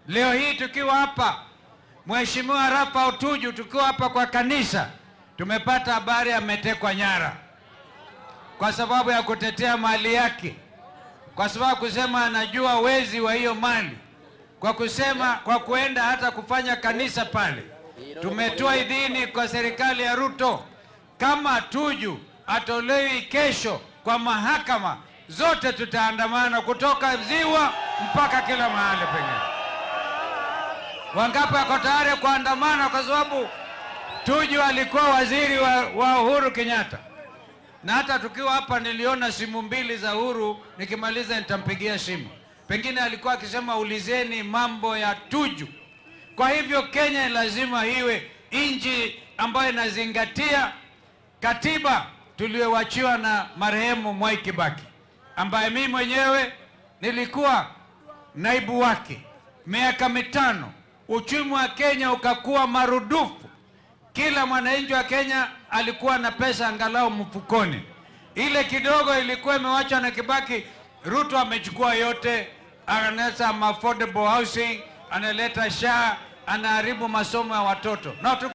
Leo hii tukiwa hapa, Mheshimiwa Raphael Tuju, tukiwa hapa kwa kanisa, tumepata habari ametekwa nyara kwa sababu ya kutetea mali yake, kwa sababu kusema anajua wezi wa hiyo mali, kwa kuenda hata kufanya kanisa pale. Tumetoa idhini kwa serikali ya Ruto, kama Tuju atolewi kesho kwa mahakama, zote tutaandamana kutoka Ziwa mpaka kila mahali pengine. Wangapi wako tayari kuandamana? Kwa sababu Tuju alikuwa waziri wa Uhuru Kenyatta, na hata tukiwa hapa niliona simu mbili za Uhuru, nikimaliza nitampigia simu. Pengine alikuwa akisema ulizeni mambo ya Tuju. Kwa hivyo Kenya lazima iwe nchi ambayo inazingatia katiba tuliyowachiwa na marehemu Mwai Kibaki, ambaye mimi mwenyewe nilikuwa naibu wake miaka 5. Uchumi wa Kenya ukakuwa marudufu. Kila mwananchi wa Kenya alikuwa na pesa angalau mfukoni. Ile kidogo ilikuwa imewachwa na Kibaki, Ruto amechukua yote, analeta affordable housing, analeta SHA, anaharibu masomo ya watoto.